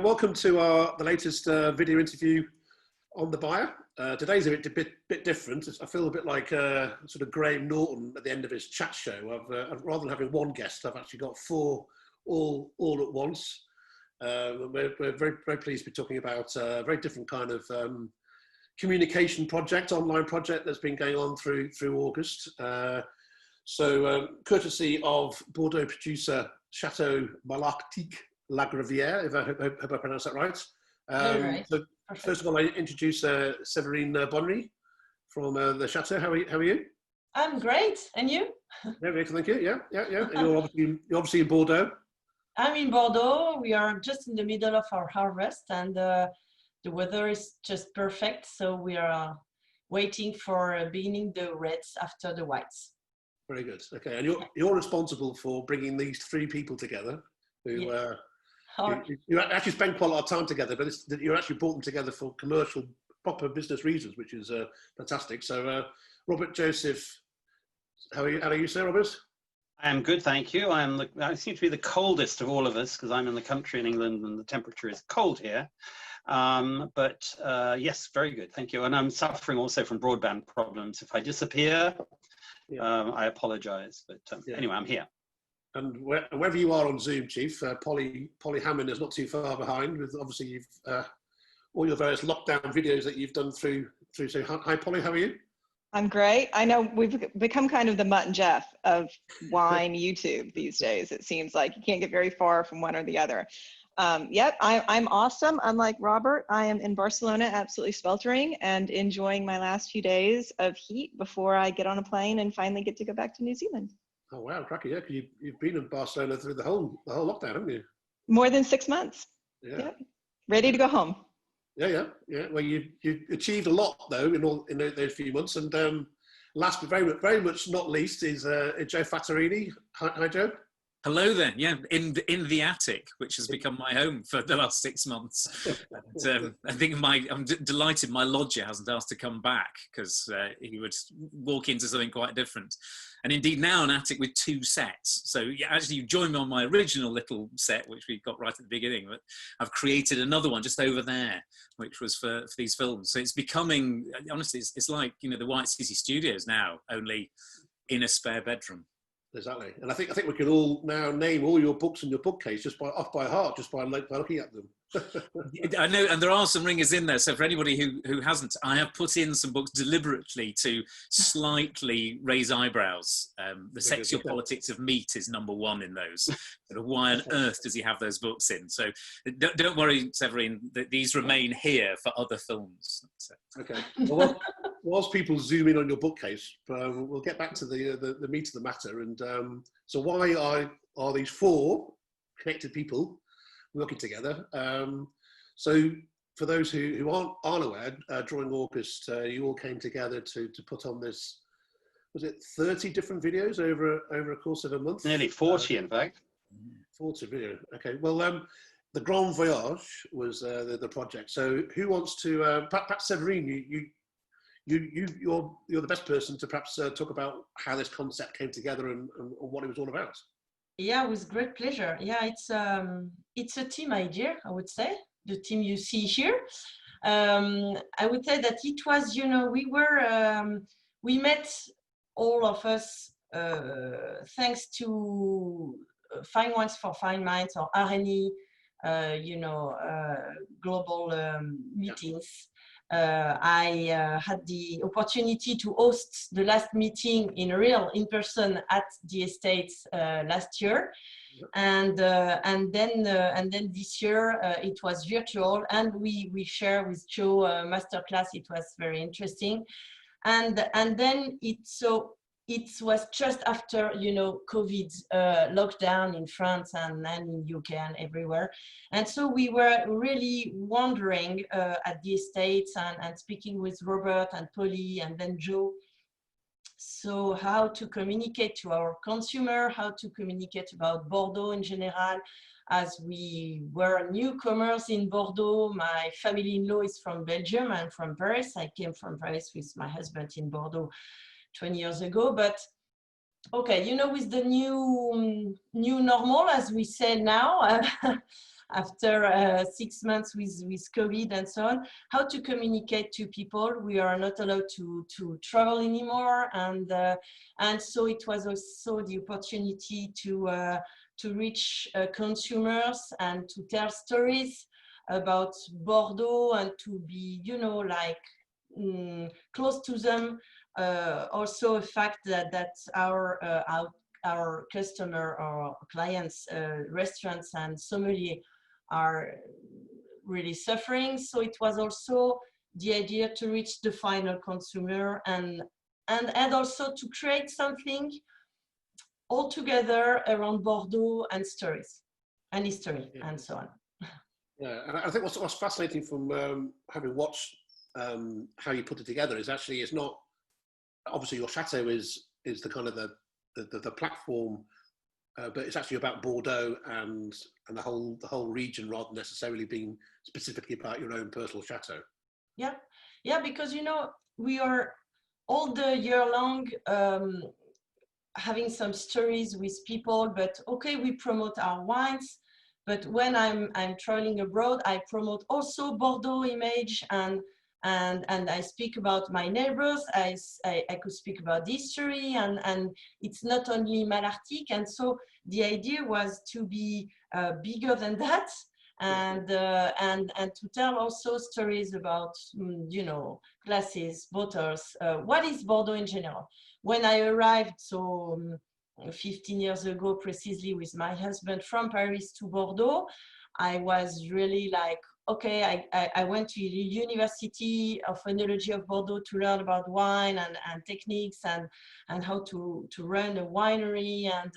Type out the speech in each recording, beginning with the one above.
Welcome to the latest video interview on the buyer. Today's a bit different. I feel a bit like sort of Graham Norton at the end of his chat show. Rather than having one guest, I've actually got four all at once. We're very pleased to be talking about a very different kind of communication project, online project that's been going on through August. Courtesy of Bordeaux producer Chateau Malartic La Gravière, if I hope I pronounced that right. Right. So first of all, I introduce Severine Bonnery from the Chateau. How are you? I'm great, and you? Yeah, thank you. Yeah. And you're obviously in Bordeaux. I'm in Bordeaux. We are just in the middle of our harvest, and the weather is just perfect. So we are waiting for beginning the reds after the whites. Very good. Okay, and you're responsible for bringing these three people together, who you actually spend quite a lot of time together, but you actually brought them together for commercial, proper business reasons, which is fantastic. So, Robert Joseph, how are you, sir, Robert? I'm good, thank you. I seem to be the coldest of all of us because I'm in the country in England and the temperature is cold here. Yes, very good, thank you. And I'm suffering also from broadband problems. If I disappear, I apologise. But anyway, I'm here. And wherever you are on Zoom, Chief, Polly Hammond is not too far behind. With obviously you've all your various lockdown videos that you've done through. So hi, Polly, how are you? I'm great. I know we've become kind of the Mutt and Jeff of wine YouTube these days. It seems like you can't get very far from one or the other. Yep, I'm awesome. Unlike Robert, I am in Barcelona, absolutely sweltering and enjoying my last few days of heat before I get on a plane and finally get to go back to New Zealand. Oh wow, cracky! Yeah, because you've been in Barcelona through the whole lockdown, haven't you? More than 6 months. Yeah. Yep. Ready to go home. Yeah. Well, you achieved a lot though in those few months, and last but very much not least is Joe Fattorini. Hi, Joe. Hello then, yeah, in the attic, which has become my home for the last 6 months. I think I'm delighted my lodger hasn't asked to come back because he would walk into something quite different. And indeed now an attic with 2 sets. So yeah, actually you joined me on my original little set, which we got right at the beginning, but I've created another one just over there, which was for these films. So it's becoming, honestly, it's like, the White City Studios now, only in a spare bedroom. Exactly, and I think we can all now name all your books in your bookcase off by heart, just by looking at them. I know, and there are some ringers in there. So for anybody who hasn't, I have put in some books deliberately to slightly raise eyebrows. The Sexual Politics of Meat is #1 in those. But why on earth does he have those books in? So don't worry, Severine, these remain here for other films. So. Okay. Well, whilst people zoom in on your bookcase, we'll get back to the meat of the matter. And so why are these 4 connected people working together? So for those who aren't aware, during August, you all came together to put on this, was it 30 different videos over a course of a month? Nearly 40, in fact. 40 video. Okay. Well, the Grand Voyage was the project. So who wants to? Perhaps Severine, you're the best person to perhaps talk about how this concept came together and what it was all about. Yeah, with great pleasure. Yeah, it's a team idea, I would say. The team you see here. I would say that it was, we met all of us thanks to Fine Wines for Fine Minds or RNE, global meetings. I had the opportunity to host the last meeting in person at the estates last year, and then this year it was virtual, and we share with Joe a masterclass. It was very interesting, and then it was just after, COVID's lockdown in France and in UK and everywhere. And so we were really wondering at the estates and speaking with Robert and Polly and then Joe. So how to communicate to our consumer, how to communicate about Bordeaux in general, as we were newcomers in Bordeaux. My family-in-law is from Belgium. I'm from Paris. I came from Paris with my husband in Bordeaux 20 years ago, but okay, with the new normal, as we say now, after 6 months with COVID and so on, how to communicate to people. We are not allowed to travel anymore, and so it was also the opportunity to reach consumers and to tell stories about Bordeaux and to be, you know, like close to them. Also a fact that our customer or clients, restaurants and sommelier are really suffering. So it was also the idea to reach the final consumer and also to create something all together around Bordeaux and stories and history and so on. Yeah, and I think what's fascinating from having watched how you put it together is actually it's not obviously your chateau is the kind of the platform, but it's actually about Bordeaux and the whole region rather than necessarily being specifically about your own personal chateau. Yeah, because you know we are all the year long having some stories with people, but okay, we promote our wines. But when I'm traveling abroad, I promote also Bordeaux image and I speak about my neighbors. I could speak about history and it's not only Malartic. And so the idea was to be bigger than that and to tell also stories about you know, classes, bottles. What is Bordeaux in general? When I arrived, so 15 years ago precisely, with my husband from Paris to Bordeaux, I was really like, okay, I went to the University of Oenology of Bordeaux to learn about wine and techniques and how to run a winery. And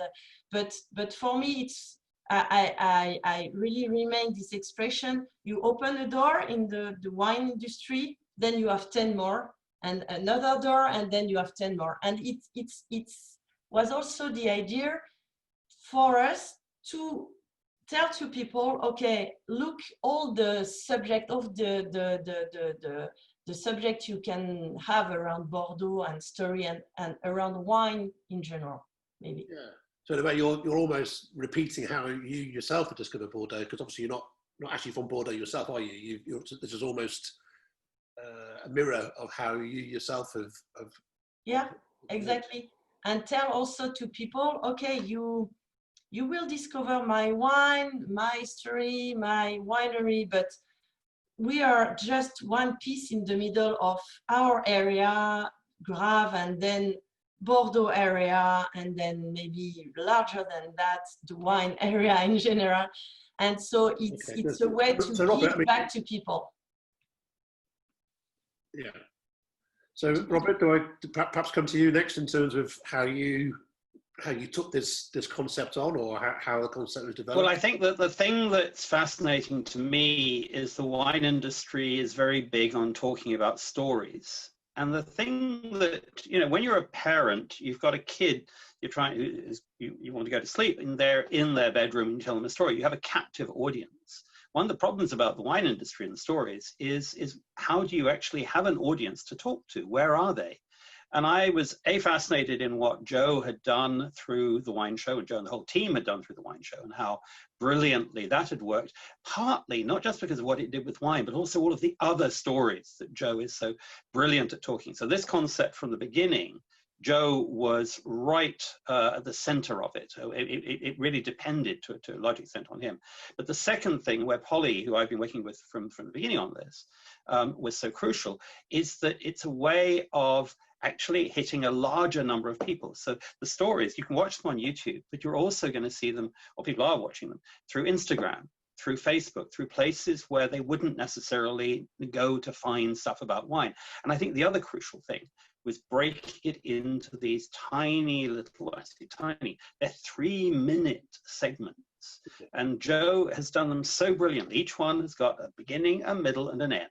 but for me, it's I really remain this expression: you open a door in the wine industry, then you have 10 more, and another door, and then you have 10 more. And it's was also the idea for us to tell to people, okay, look, all the subject of the subject you can have around Bordeaux and story and around wine in general, maybe. Yeah. So in a way, you're almost repeating how you yourself have discovered Bordeaux, because obviously you're not actually from Bordeaux yourself, are you? This is almost a mirror of how you yourself have. Yeah, exactly. And tell also to people, okay, you will discover my wine, my history, my winery, but we are just one piece in the middle of our area, Grave, and then Bordeaux area, and then maybe larger than that, the wine area in general. And so it's a way to give back to people. Yeah. So Robert, do I perhaps come to you next in terms of how you took this concept on, or how the concept was developed? Well, I think that the thing that's fascinating to me is the wine industry is very big on talking about stories. And the thing that, you know, when you're a parent, you've got a kid, you're trying, you want to go to sleep, and they're in their bedroom and you tell them a story. You have a captive audience. One of the problems about the wine industry and the stories is how do you actually have an audience to talk to? Where are they? And I was fascinated in what Joe had done through the wine show, and Joe and the whole team had done through the wine show, and how brilliantly that had worked, partly not just because of what it did with wine, but also all of the other stories that Joe is so brilliant at talking. So this concept from the beginning, Joe was right at the center of it. It really depended to a large extent on him. But the second thing, where Polly, who I've been working with from the beginning on this, was so crucial, is that it's a way of actually hitting a larger number of people. So the stories, you can watch them on YouTube, but you're also going to see them, or people are watching them, through Instagram, through Facebook, through places where they wouldn't necessarily go to find stuff about wine. And I think the other crucial thing was breaking it into these tiny little, I say tiny, they're 3-minute segments. And Joe has done them so brilliantly. Each one has got a beginning, a middle, and an end.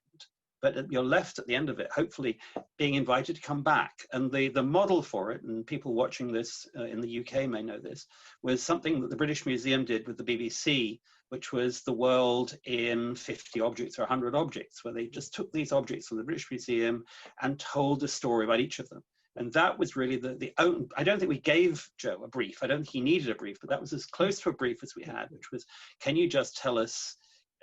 But you're left at the end of it, hopefully being invited to come back. And the model for it, and people watching this in the UK may know this, was something that the British Museum did with the BBC, which was the world in 50 objects or 100 objects, where they just took these objects from the British Museum and told a story about each of them. And that was really I don't think we gave Joe a brief. I don't think he needed a brief, but that was as close to a brief as we had, which was, can you just tell us,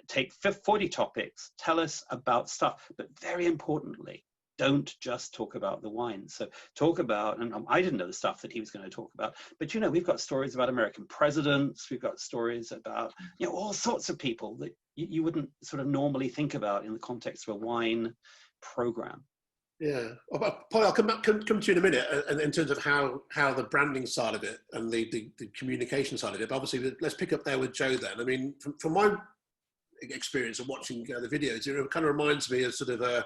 take 40 topics, tell us about stuff, but very importantly, don't just talk about the wine. So talk about, and I didn't know the stuff that he was going to talk about, but we've got stories about American presidents, we've got stories about, all sorts of people that you wouldn't sort of normally think about in the context of a wine program. Yeah, Polly, I'll come to you in a minute, and in terms of how the branding side of it and the communication side of it. But obviously, let's pick up there with Joe then. I mean, from my experience of watching the videos, it kind of reminds me of sort of a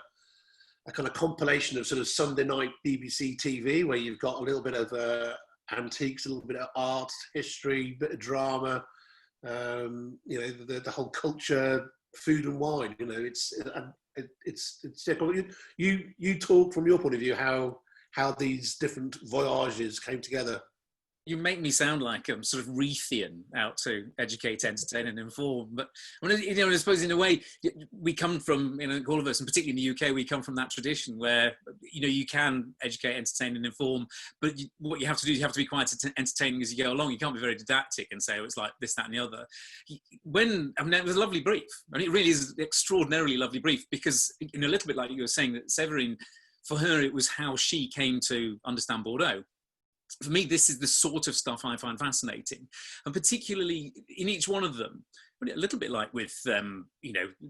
kind of compilation of sort of Sunday night BBC TV, where you've got a little bit of antiques, a little bit of art, history, bit of drama, the whole culture, food and wine. It's you talk from your point of view how these different voyages came together. You make me sound like I'm sort of Reithian, out to educate, entertain, and inform. But I suppose in a way we come from, all of us, and particularly in the UK, we come from that tradition where you can educate, entertain, and inform. But what you have to do is you have to be quite entertaining as you go along. You can't be very didactic and say, it's like this, that, and the other. It was a lovely brief. It really is an extraordinarily lovely brief, because a little bit like you were saying, that Severine, for her, it was how she came to understand Bordeaux. For me, this is the sort of stuff I find fascinating, and particularly in each one of them, a little bit like with, the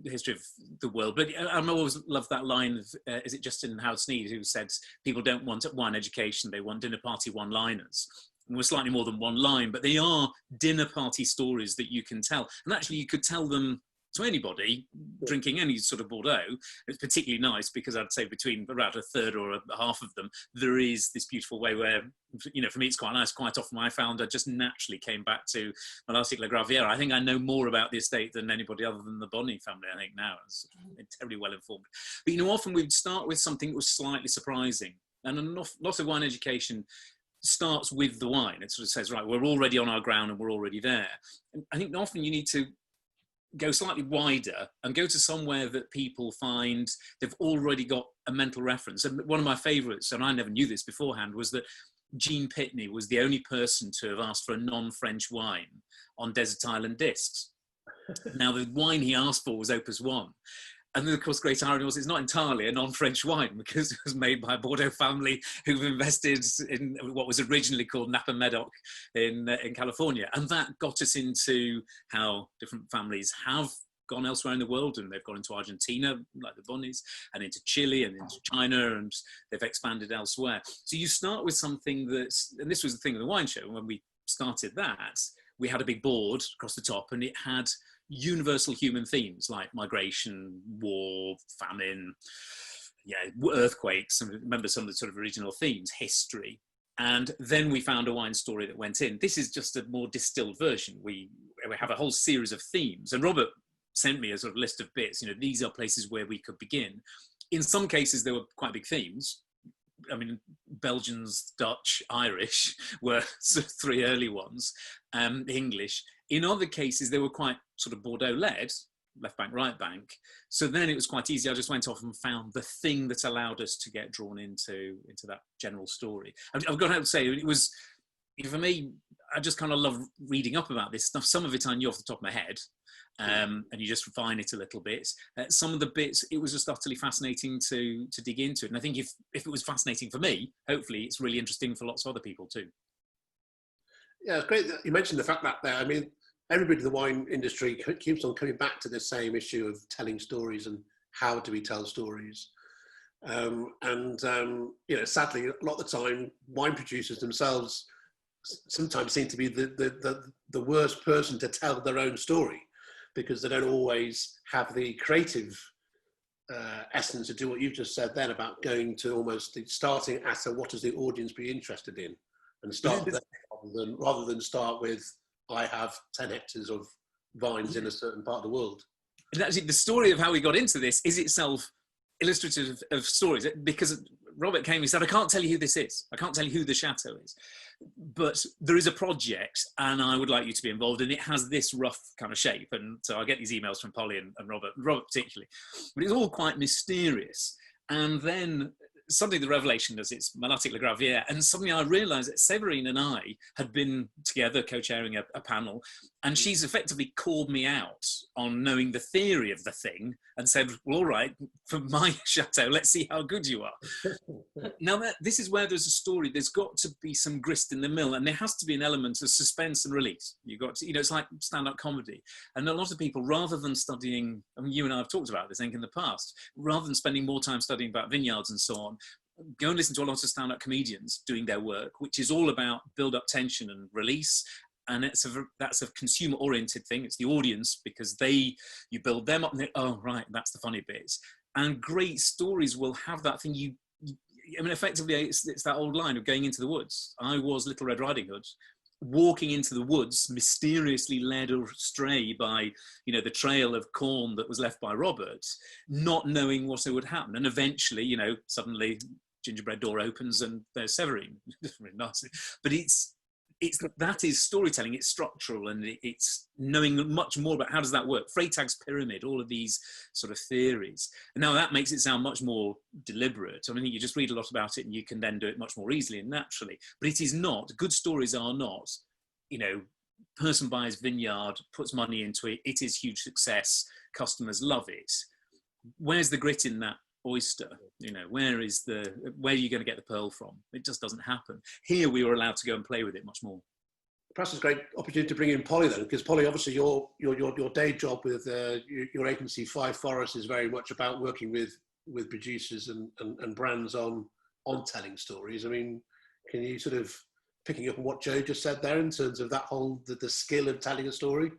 history of the world. But I've always loved that line of, is it Justin Howard Sneed, who said, people don't want wine education, they want dinner party one-liners. And we're slightly more than one line, but they are dinner party stories that you can tell. And actually, you could tell them to anybody drinking any sort of Bordeaux. It's particularly nice because I'd say between around a third or a half of them, there is this beautiful way where, for me, it's quite nice. Quite often I found I just naturally came back to Malastic La Gravière. I think I know more about the estate than anybody other than the Bonny family, I think now. I'm terribly well informed. But, often we'd start with something that was slightly surprising. And a lot of wine education starts with the wine. It sort of says, right, we're already on our ground and we're already there. And I think often you need to go slightly wider and go to somewhere that people find they've already got a mental reference. And one of my favourites, and I never knew this beforehand, was that Jean Pitney was the only person to have asked for a non-French wine on Desert Island Discs. Now, the wine he asked for was Opus 1. And then, of course, great irony was it's not entirely a non-French wine, because it was made by a Bordeaux family who've invested in what was originally called Napa Medoc in California. And that got us into how different families have gone elsewhere in the world, and they've gone into Argentina, like the Bonnies, and into Chile and into China, and they've expanded elsewhere. So you start with something that's, and this was the thing of the wine show, when we started that, we had a big board across the top, and it had universal human themes like migration, war, famine, earthquakes, and remember some of the sort of original themes, history. And then we found a wine story that went in. This is just a more distilled version. We have a whole series of themes, and Robert sent me a sort of list of bits. These are places where we could begin. In some cases, there were quite big themes. I mean, Belgians, Dutch, Irish were sort of three early ones, English. In other cases, they were quite sort of Bordeaux-led, left bank, right bank. So then it was quite easy. I just went off and found the thing that allowed us to get drawn into that general story. I've got to say, it was, for me, I just kind of love reading up about this stuff. Some of it I knew off the top of my head, and you just refine it a little bit. Some of the bits, it was just utterly fascinating to dig into. And I think if it was fascinating for me, hopefully it's really interesting for lots of other people too. Yeah, it's great that you mentioned the fact that there. I mean, everybody in the wine industry keeps on coming back to the same issue of telling stories and how do we tell stories. Sadly, a lot of the time, wine producers themselves sometimes seem to be the worst person to tell their own story, because they don't always have the creative essence to do what you've just said then about going to almost starting at what does the audience be interested in, and start there rather than start with, I have 10 hectares of vines in a certain part of the world. And actually, the story of how we got into this is itself illustrative of stories, because Robert came and said, I can't tell you who this is. I can't tell you who the chateau is. But there is a project and I would like you to be involved, and it has this rough kind of shape. And so I get these emails from Polly and Robert particularly. But it's all quite mysterious. And then suddenly the revelation is it's Malatic Le Gravier, and suddenly I realised that Severine and I had been together co-chairing a panel, and she's effectively called me out on knowing the theory of the thing and said, well, all right, for my chateau, let's see how good you are. Now, this is where there's a story. There's got to be some grist in the mill, and there has to be an element of suspense and release. You've got to, it's like stand-up comedy. And a lot of people, rather than studying, I mean, you and I have talked about this, I think, in the past, rather than spending more time studying about vineyards and so on, go and listen to a lot of stand-up comedians doing their work, which is all about build-up tension and release. And that's a consumer-oriented thing. It's the audience, because you build them up and oh, right, that's the funny bits. And great stories will have that thing. I mean, effectively, it's that old line of going into the woods. I was Little Red Riding Hood, walking into the woods, mysteriously led astray by, the trail of corn that was left by Robert, not knowing what would happen. And eventually, suddenly gingerbread door opens and there's Severine. Really nice. But that is storytelling. It's structural, and it's knowing much more about how does that work. Freytag's pyramid, all of these sort of theories. And now that makes it sound much more deliberate. I mean, you just read a lot about it and you can then do it much more easily and naturally. But it is not. Good stories are not, person buys vineyard, puts money into it, it is huge success, customers love it. Where's the grit in that oyster? Where are you going to get the pearl from? It just doesn't happen. Here we were allowed to go and play with it much more. Perhaps it's a great opportunity to bring in Polly then, because Polly, obviously your day job with your agency Five Forests is very much about working with producers and brands on telling stories. I mean, can you sort of, picking up on what Joe just said there in terms of that whole the skill of telling a story?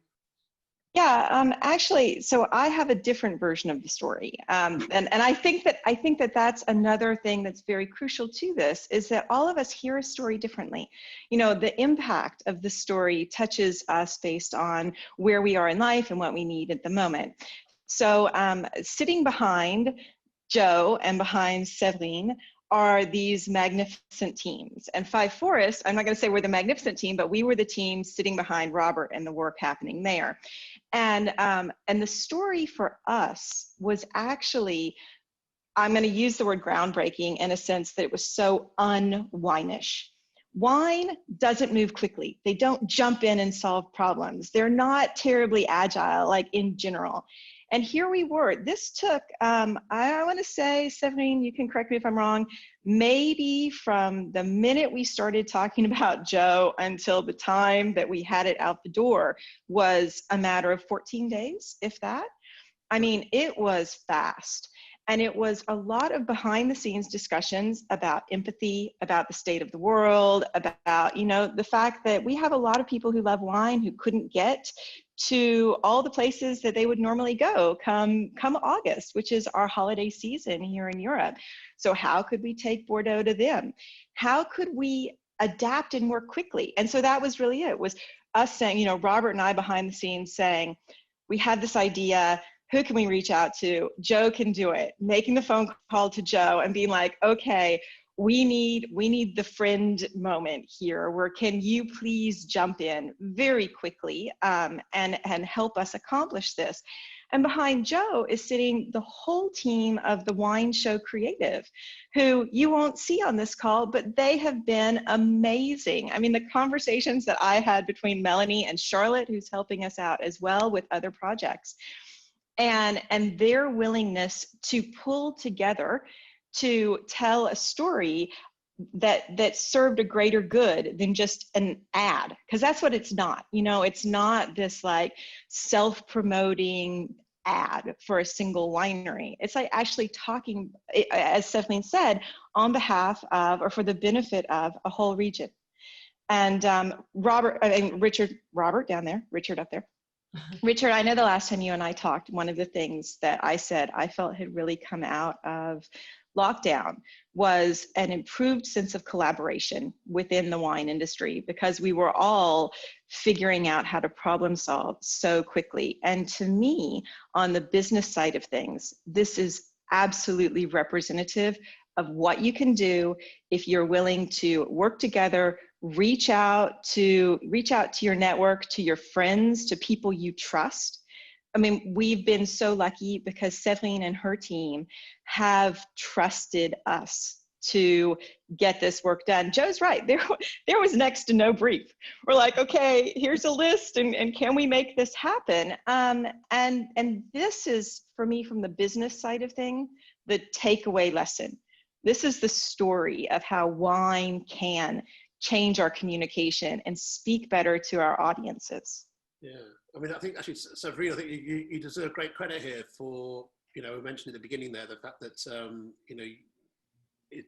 Yeah, actually, so I have a different version of the story. And I think that that's another thing that's very crucial to this, is that all of us hear a story differently. The impact of the story touches us based on where we are in life and what we need at the moment. So sitting behind Joe and behind Severine are these magnificent teams. And Five Forests, I'm not going to say we're the magnificent team, but we were the team sitting behind Robert and the work happening there. And the story for us was actually, I'm going to use the word groundbreaking in a sense that it was so unwinish. Wine doesn't move quickly. They don't jump in and solve problems. They're not terribly agile, like in general. And here we were. This took, I want to say, Severine, you can correct me if I'm wrong, maybe from the minute we started talking about Joe until the time that we had it out the door was a matter of 14 days, if that. I mean, it was fast. And it was a lot of behind the scenes discussions about empathy, about the state of the world, about, the fact that we have a lot of people who love wine who couldn't get to all the places that they would normally go come August, which is our holiday season here in Europe. So how could we take Bordeaux to them? How could we adapt and work quickly? And so that was really it, was us saying, Robert and I behind the scenes saying, we had this idea, who can we reach out to? Joe can do it. Making the phone call to Joe and being like, okay, we need the friend moment here, where can you please jump in very quickly and help us accomplish this? And behind Joe is sitting the whole team of the Wine Show Creative, who you won't see on this call, but they have been amazing. I mean, the conversations that I had between Melanie and Charlotte, who's helping us out as well with other projects, and their willingness to pull together to tell a story that served a greater good than just an ad, because that's what it's not. It's not this like self-promoting ad for a single winery. It's like actually talking, as Severine said, on behalf of, or for the benefit of, a whole region. And Robert down there, Richard up there. Richard, I know the last time you and I talked, one of the things that I said I felt had really come out of lockdown was an improved sense of collaboration within the wine industry, because we were all figuring out how to problem solve so quickly. And to me, on the business side of things, this is absolutely representative of what you can do if you're willing to work together, reach out to your network, to your friends, to people you trust. I mean, we've been so lucky because Severine and her team have trusted us to get this work done. Joe's right. There was next to no brief. We're like, okay, here's a list, and can we make this happen? And this is, for me, from the business side of thing, the takeaway lesson. This is the story of how wine can change our communication and speak better to our audiences. Yeah, I mean, I think actually, Severine, I think you deserve great credit here for, we mentioned at the beginning there, the fact that,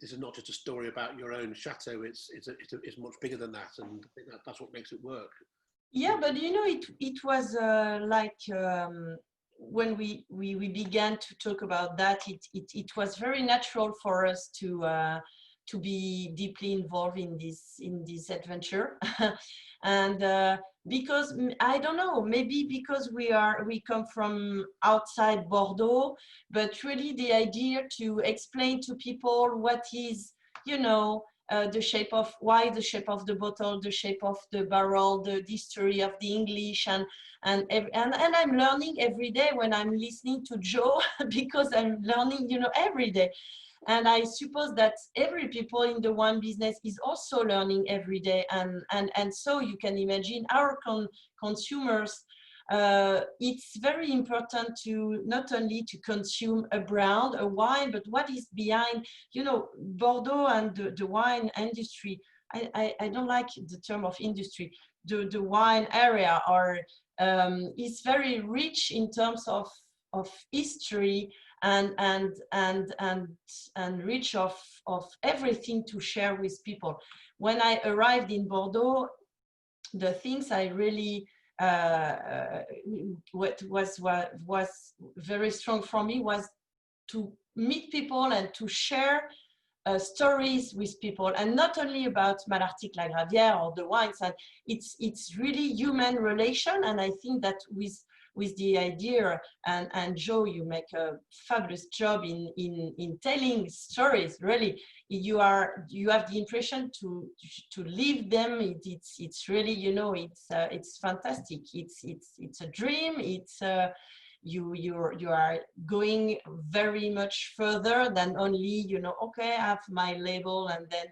this is not just a story about your own chateau, it's much bigger than that, and I think that's what makes it work. Yeah, but it was when we began to talk about that, it was very natural for us to be deeply involved in this adventure. And because I don't know, maybe because we come from outside Bordeaux, but really the idea to explain to people what is, the shape of the bottle, the shape of the barrel, the history of the English, and I'm learning every day when I'm listening to Joe, because I'm learning, every day. And I suppose that every people in the wine business is also learning every day. And so you can imagine our consumers, it's very important to not only to consume a brand, a wine, but what is behind, Bordeaux and the wine industry. I don't like the term of industry. The wine area is very rich in terms of history and rich of everything to share with people. When I arrived in Bordeaux, the things I really what was very strong for me was to meet people and to share stories with people, and not only about Malartic La Gravière or the wines. And it's really human relation, and I think that with the idea, and Joe, you make a fabulous job in telling stories. Really, you have the impression to live them. It's really, it's fantastic. It's a dream. It's you are going very much further than only, okay, I have my label, and then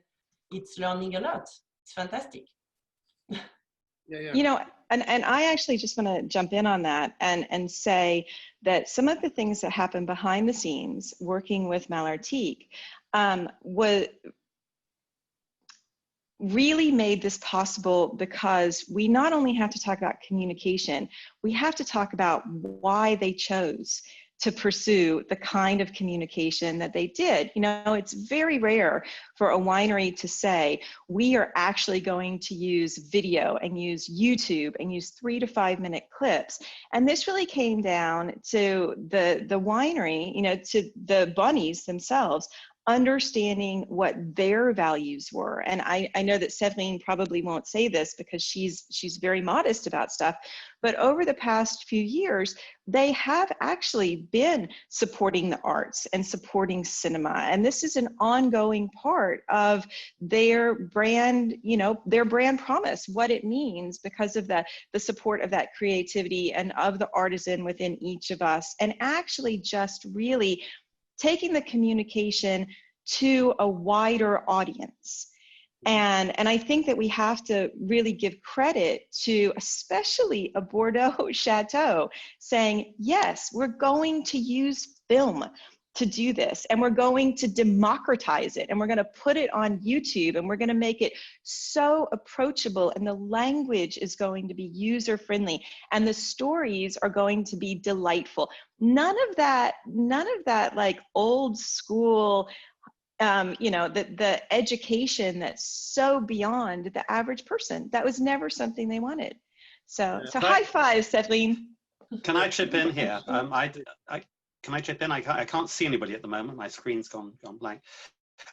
it's learning a lot. It's fantastic. Yeah. And I actually just want to jump in on that and say that some of the things that happen behind the scenes working with Malartic was really made this possible, because we not only have to talk about communication, we have to talk about why they chose to pursue the kind of communication that they did. It's very rare for a winery to say, we are actually going to use video and use YouTube and use 3 to 5 minute clips. And this really came down to the winery, to the bunnies themselves, understanding what their values were. And I know that Severine probably won't say this because she's very modest about stuff, but over the past few years, they have actually been supporting the arts and supporting cinema. And this is an ongoing part of their brand, their brand promise, what it means because of the support of that creativity and of the artisan within each of us, and actually just really taking the communication to a wider audience. And I think that we have to really give credit to especially a Bordeaux chateau saying, yes, we're going to use film to do this, and we're going to democratize it, and we're going to put it on YouTube, and we're going to make it so approachable, and the language is going to be user-friendly, and the stories are going to be delightful. None of that like old school, the education that's so beyond the average person. That was never something they wanted. So high five, Severine. Can I chip in here? Can I chip in? I can't see anybody at the moment. My screen's gone blank.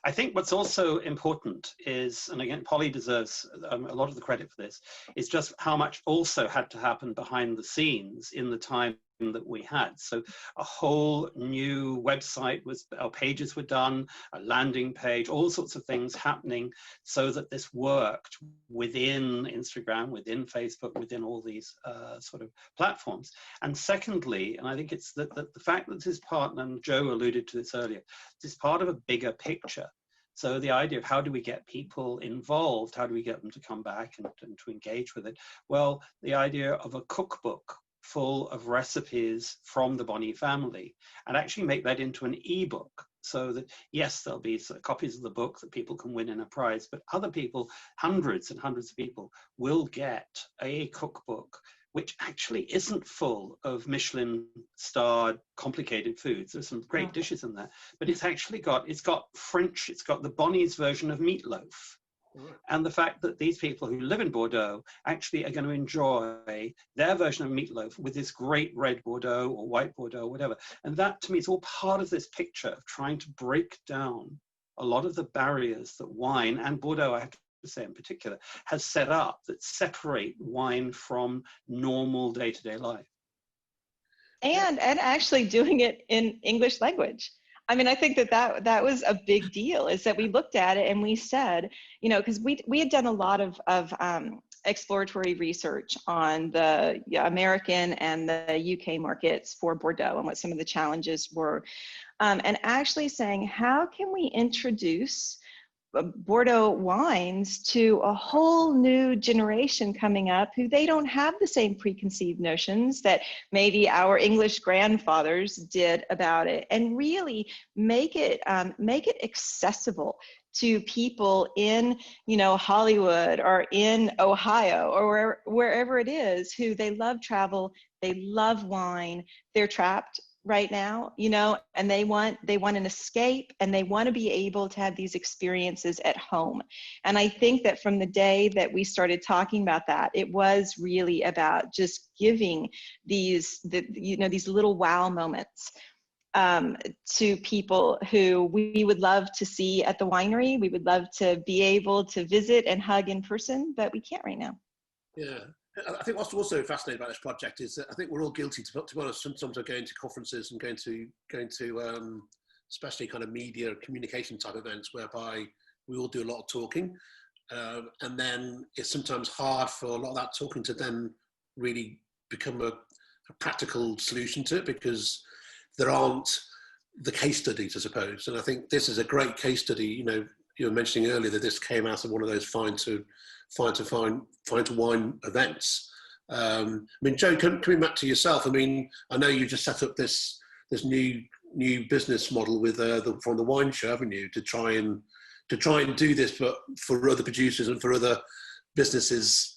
I think what's also important is, and again, Polly deserves a lot of the credit for this, is just how much also had to happen behind the scenes in the time that we had. So a whole new website our pages were done, a landing page, all sorts of things happening so that this worked within Instagram, within Facebook, within all these sort of platforms. And secondly, and I think it's the fact that this is part, and Joe alluded to this earlier, this is part of a bigger picture. So the idea of how do we get people involved, how do we get them to come back and to engage with it? Well, the idea of a cookbook full of recipes from the Bonnie family, and actually make that into an ebook, so that, yes, there'll be copies of the book that people can win in a prize, but other people, hundreds and hundreds of people, will get a cookbook which actually isn't full of Michelin-starred complicated foods. There's some great dishes in there, but it's actually got French, it's got the Bonnie's version of meatloaf. And the fact that these people who live in Bordeaux actually are going to enjoy their version of meatloaf with this great red Bordeaux or white Bordeaux, whatever. And that, to me, is all part of this picture of trying to break down a lot of the barriers that wine, and Bordeaux, I have to say in particular, has set up that separate wine from normal day-to-day life. And actually doing it in English language. I mean, I think that was a big deal, is that we looked at it and we said, you know, because we had done a lot of exploratory research on the American and the UK markets for Bordeaux and what some of the challenges were. And actually saying, how can we introduce Bordeaux wines to a whole new generation coming up who they don't have the same preconceived notions that maybe our English grandfathers did about it, and really make it accessible to people in, you know, Hollywood or in Ohio or wherever it is, who they love travel, they love wine, they're trapped right now, you know, and they want an escape, and they want to be able to have these experiences at home. And I think that from the day that we started talking about that, it was really about just giving these little wow moments to people who we would love to see at the winery. We would love to be able to visit and hug in person, but we can't right now. Yeah. I think what's also fascinating about this project is that I think we're all guilty, to be honest, sometimes of going to conferences and going to especially kind of media communication type events whereby we all do a lot of talking. And then it's sometimes hard for a lot of that talking to then really become a practical solution to it, because there aren't the case studies, I suppose. And I think this is a great case study. You know, you were mentioning earlier that this came out of one of those find to wine events. I mean, Joe, coming back to yourself, I mean, I know you just set up this new business model with from the wine show, haven't you, to try and do this, but for other producers and for other businesses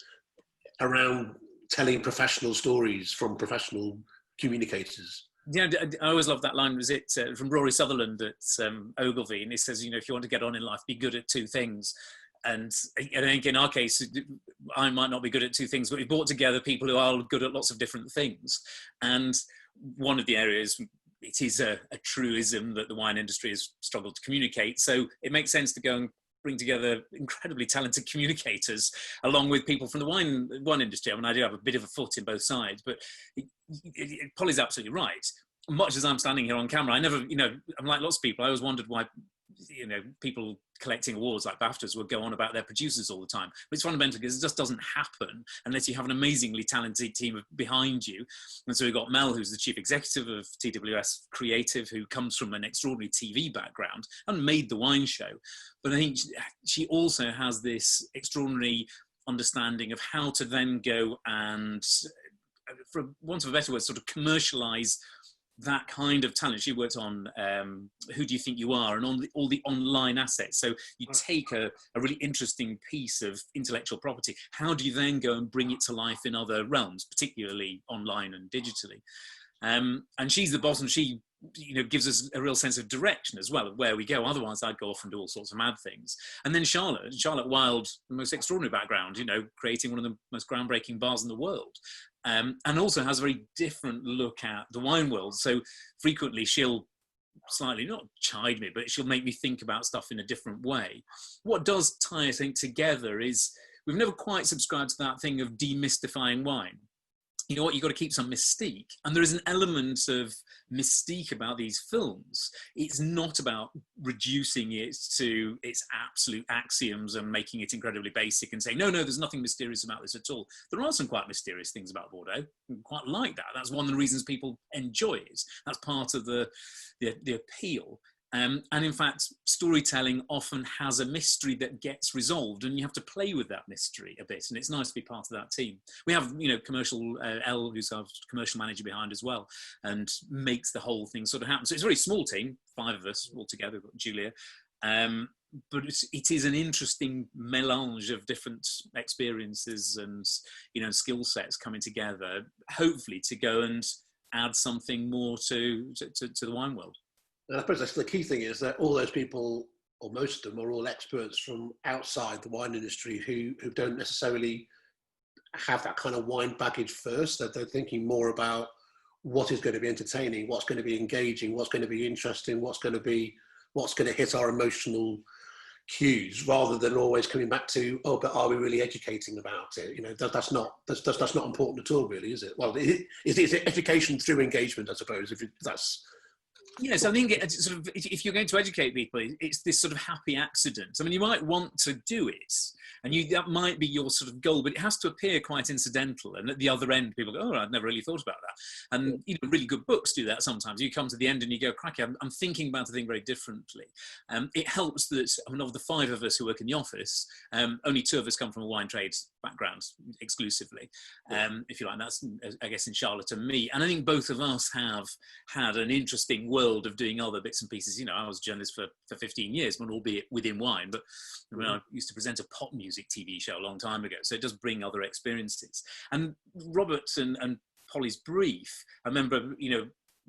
around telling professional stories from professional communicators. Yeah, I always love that line. Was it from Rory Sutherland at Ogilvy? And he says, you know, if you want to get on in life, be good at two things. And I think in our case, I might not be good at two things, but we brought together people who are good at lots of different things. And one of the areas, it is a truism that the wine industry has struggled to communicate. So it makes sense to go and bring together incredibly talented communicators along with people from the wine industry. I mean, I do have a bit of a foot in both sides, but Polly's absolutely right. Much as I'm standing here on camera, I never, you know, I'm like lots of people, I always wondered why, you know, people collecting awards like BAFTAs would go on about their producers all the time. But it's fundamental because it just doesn't happen unless you have an amazingly talented team behind you. And so we've got Mel, who's the chief executive of TWS Creative, who comes from an extraordinary TV background and made the wine show. But I think she also has this extraordinary understanding of how to then go and, for want of a better word, sort of commercialize that kind of talent. She worked on Who Do You Think You Are and on all the online assets. So you take a really interesting piece of intellectual property. How do you then go and bring it to life in other realms, particularly online and digitally? And she's the boss, and she, you know, gives us a real sense of direction as well of where we go. Otherwise, I'd go off and do all sorts of mad things. And then Charlotte Wilde, the most extraordinary background, you know, creating one of the most groundbreaking bars in the world. And also has a very different look at the wine world. So frequently she'll slightly, not chide me, but she'll make me think about stuff in a different way. What does tie, I think, together is we've never quite subscribed to that thing of demystifying wine. You know what, you've got to keep some mystique. And there is an element of mystique about these films. It's not about reducing it to its absolute axioms and making it incredibly basic and saying, no, there's nothing mysterious about this at all. There are some quite mysterious things about Bordeaux. I quite like that. That's one of the reasons people enjoy it. That's part of the appeal. And in fact, storytelling often has a mystery that gets resolved, and you have to play with that mystery a bit. And it's nice to be part of that team. We have, commercial Elle, who's our commercial manager behind as well, and makes the whole thing sort of happen. So it's a very small team, 5 of us all together, got Julia. But it is an interesting melange of different experiences and skill sets coming together, hopefully to go and add something more to the wine world. And I suppose that's the key thing, is that all those people, or most of them, are all experts from outside the wine industry who don't necessarily have that kind of wine baggage first. That they're thinking more about what is going to be entertaining, what's going to be engaging, what's going to be interesting, what's going to hit our emotional cues, rather than always coming back to, oh, but are we really educating about it? That's not important at all, really, is it? Well, is it education through engagement, I suppose, that's... Yes, I think if you're going to educate people, it's this sort of happy accident. I mean, you might want to do it, and that might be your sort of goal, but it has to appear quite incidental. And at the other end, people go, "Oh, I'd never really thought about that." And really good books do that sometimes. You come to the end and you go, "Cracky, I'm thinking about the thing very differently." It helps that of the 5 of us who work in the office, only 2 of us come from a wine trade background exclusively, if you like. That's, I guess, in Charlotte and me. And I think both of us have had an interesting world of doing other bits and pieces. I was a journalist for 15 years, but albeit within wine. But I used to present a pop music TV show a long time ago, so it does bring other experiences. And Robert and Polly's brief, I remember,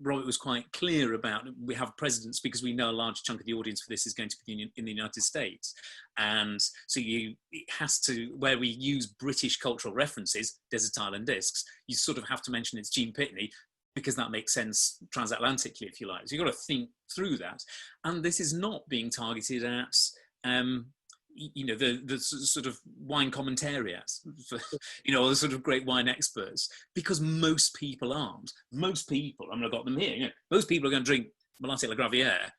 Robert was quite clear about, we have presidents because we know a large chunk of the audience for this is going to be in the United States. And so it has to, where we use British cultural references, Desert Island Discs, you sort of have to mention it's Gene Pitney, because that makes sense transatlantically, if you like. So you've got to think through that. And this is not being targeted at, the sort of wine commentariats, or the sort of great wine experts, because most people aren't. Most people, I mean, I've got them here, most people are going to drink Malati La Gravière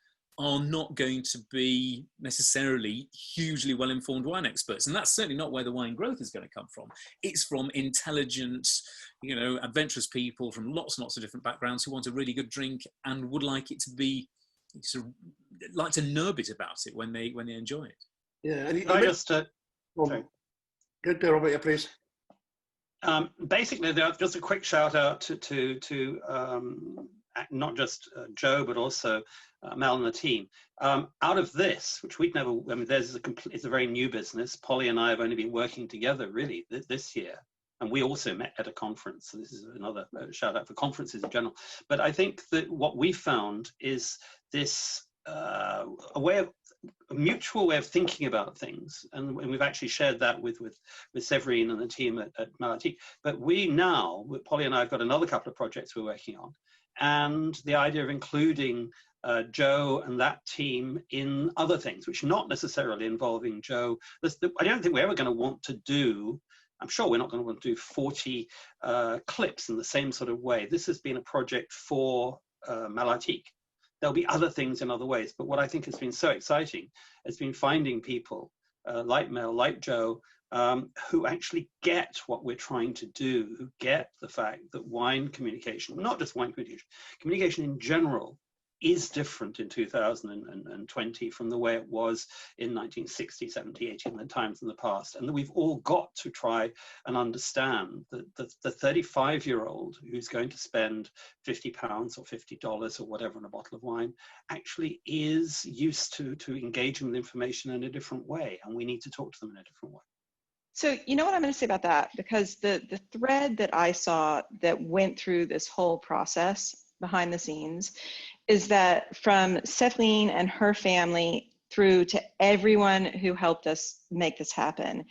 are not going to be necessarily hugely well-informed wine experts. And that's certainly not where the wine growth is going to come from. It's from intelligent, adventurous people from lots and lots of different backgrounds who want a really good drink and would like it to be, sort of, like to know a bit about it when they enjoy it. Yeah, and I just... Good, Robert, yeah, please. Basically, just a quick shout out to not just Joe, but also Mel and the team. Out of this, which we'd never, I mean, it's a very new business. Polly and I have only been working together really this year. And we also met at a conference. So this is another shout out for conferences in general. But I think that what we found is this a mutual way of thinking about things. And we've actually shared that with Severine and the team at Malati. But we now, Polly and I have got another couple of projects we're working on. And the idea of including Joe and that team in other things, which are not necessarily involving Joe. I don't think we're ever going to want to do, I'm sure we're not going to want to do 40 clips in the same sort of way. This has been a project for Malatique. There'll be other things in other ways. But what I think has been so exciting has been finding people like Mel, like Joe, who actually get what we're trying to do, who get the fact that wine communication, not just wine communication, communication in general is different in 2020 from the way it was in 1960, 70, 80, and the times in the past. And that we've all got to try and understand that the 35-year-old who's going to spend £50 or $50 or whatever on a bottle of wine actually is used to engaging with information in a different way. And we need to talk to them in a different way. So you know what I'm going to say about that? Because the thread that I saw that went through this whole process behind the scenes is that from Severine and her family through to everyone who helped us make this happen,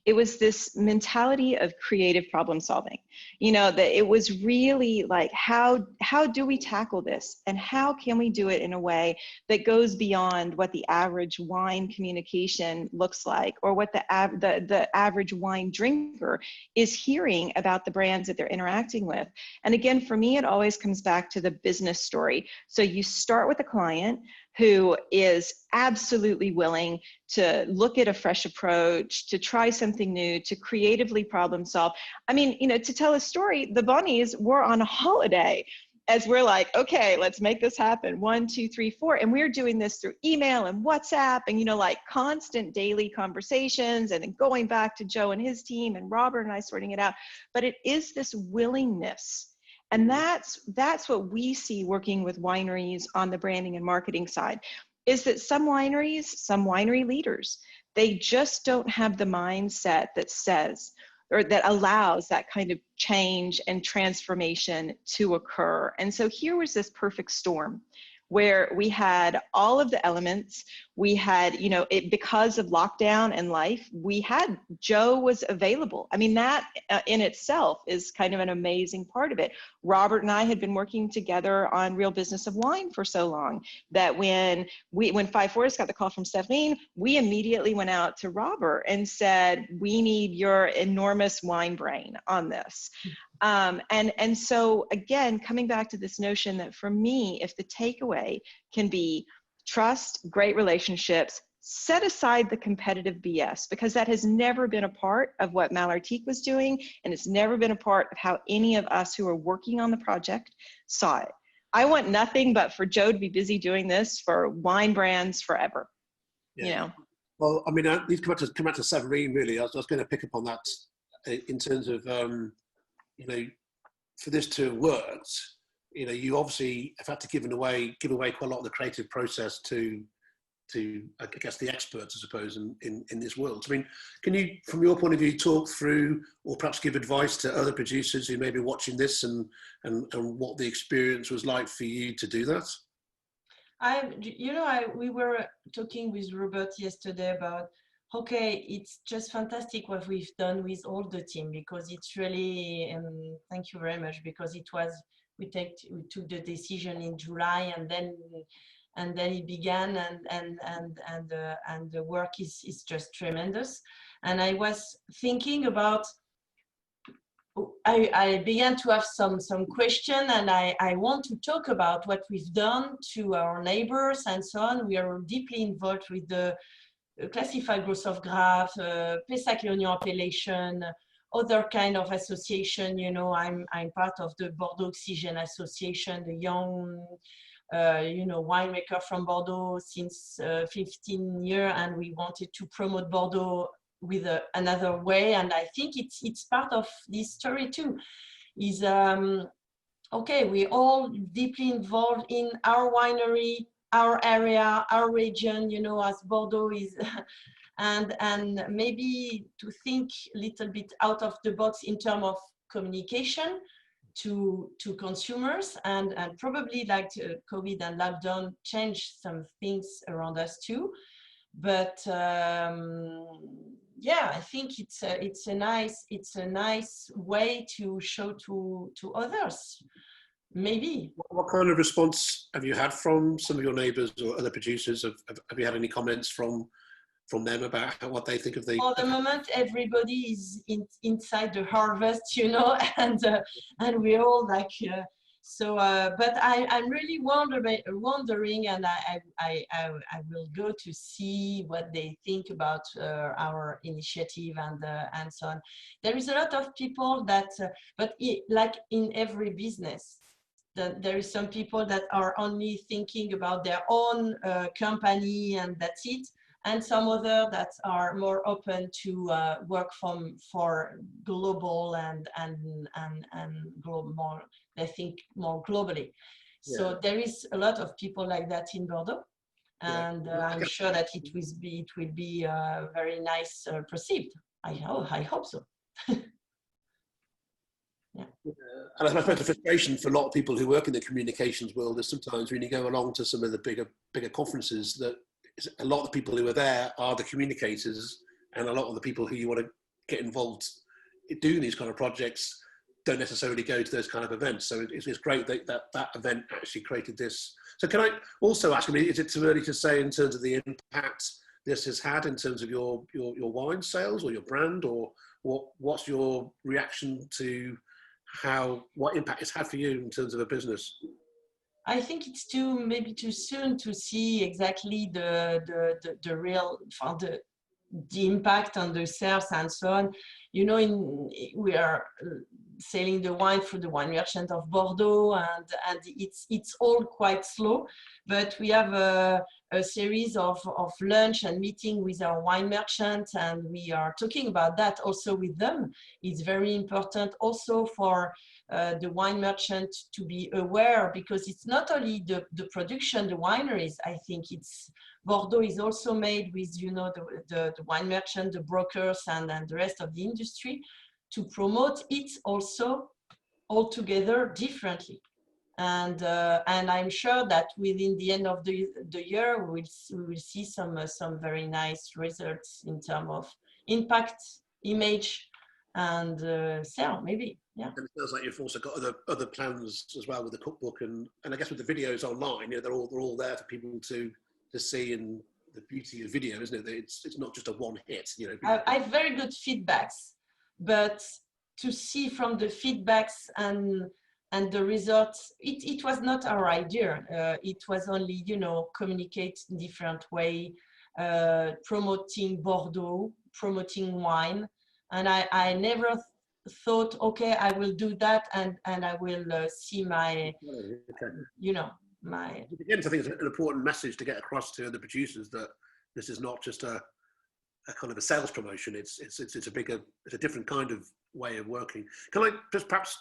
it was this mentality of creative problem solving. That it was really like, how do we tackle this? And how can we do it in a way that goes beyond what the average wine communication looks like, or what the average wine drinker is hearing about the brands that they're interacting with. And again, for me, it always comes back to the business story. So you start with a client who is absolutely willing to look at a fresh approach, to try something new, to creatively problem solve. I mean, to tell a story, the Bunnies were on a holiday as we're like, okay, let's make this happen. 1, 2, 3, 4. And we're doing this through email and WhatsApp and, you know, like constant daily conversations, and then going back to Joe and his team and Robert and I sorting it out. But it is this willingness. And that's what we see working with wineries on the branding and marketing side, is that some wineries, some winery leaders, they just don't have the mindset that says, or that allows that kind of change and transformation to occur. And so here was this perfect storm where we had all of the elements. We had, you know, because of lockdown and life, Joe was available. I mean, that in itself is kind of an amazing part of it. Robert and I had been working together on Real Business of Wine for so long that when Five Forests got the call from Severine, we immediately went out to Robert and said, we need your enormous wine brain on this. And so again, coming back to this notion that for me, if the takeaway can be trust, great relationships, set aside the competitive BS, because that has never been a part of what Malartic was doing, and it's never been a part of how any of us who are working on the project saw it. I want nothing but for Joe to be busy doing this for wine brands forever. Yeah. You know. Well, I mean, we've come back to Severine. Really, I was going to pick up on that in terms of you know, for this to have worked, you know, you obviously have had to give away quite a lot of the creative process to I guess the experts, I suppose, in this world. I mean, can you, from your point of view, talk through or perhaps give advice to other producers who may be watching this and what the experience was like for you to do that? We were talking with Robert yesterday about, okay, it's just fantastic what we've done with all the team, because it's really, thank you very much, because we took the decision in July, and then it began, and the work is just tremendous. And I was thinking about, I began to have some question, and I want to talk about what we've done to our neighbors and so on. We are deeply involved with the Classified Growth of Graff, Pessac-Léognan appellation, other kind of association. You know, I'm part of the Bordeaux Oxygen Association, the young winemaker from Bordeaux since 15 years, and we wanted to promote Bordeaux with another way. And I think it's part of this story too, is okay, we all deeply involved in our winery, our area, our region, you know, as Bordeaux is, and maybe to think a little bit out of the box in terms of communication to consumers, and probably like COVID and lockdown changed some things around us too. But yeah, I think it's a nice way to show to others. Maybe. What kind of response have you had from some of your neighbours or other producers? Have you had any comments from them about what they think of the? For the moment, everybody is inside the harvest, you know, and we're all like. But I'm really wondering, and I will go to see what they think about our initiative and so on. There is a lot of people that, like in every business, that there is some people that are only thinking about their own company and that's it, and some other that are more open to work for global and global, they think more globally. Yeah. So there is a lot of people like that in Bordeaux, and I'm sure that it will be very nice perceived. I hope so. Yeah. And I suppose the frustration for a lot of people who work in the communications world is sometimes when you go along to some of the bigger conferences, that a lot of the people who are there are the communicators, and a lot of the people who you want to get involved in doing these kind of projects don't necessarily go to those kind of events. So it's great that event actually created this. So can I also ask, I mean, is it too early to say in terms of the impact this has had in terms of your wine sales or your brand, or what's your reaction to what impact it's had for you in terms of a business? I think it's maybe too soon to see exactly the real, the impact on the sales and so on. You know, we are selling the wine through the wine merchant of Bordeaux, and it's all quite slow, but we have a series of lunch and meeting with our wine merchants, and we are talking about that also with them. It's very important also for the wine merchant to be aware, because it's not only the production, the wineries. I think it's Bordeaux is also made with, you know, the wine merchant, the brokers, and the rest of the industry, to promote it also altogether differently. And I'm sure that within the end of the year, we will see some very nice results in terms of impact, image, and sale, maybe. Yeah. And it feels like you've also got other plans as well with the cookbook, and I guess with the videos online, you know, they're all there for people to see, and the beauty of video, isn't it? That it's not just a one hit. You know, I have very good feedbacks, but to see from the feedbacks and the results, it was not our idea. It was only, you know, communicate in different way, promoting Bordeaux, promoting wine, and I never thought, okay, I will do that, and I will see my, you know, my. Again, I think it's an important message to get across to the producers that this is not just a kind of a sales promotion. It's a different kind of way of working. Can I just perhaps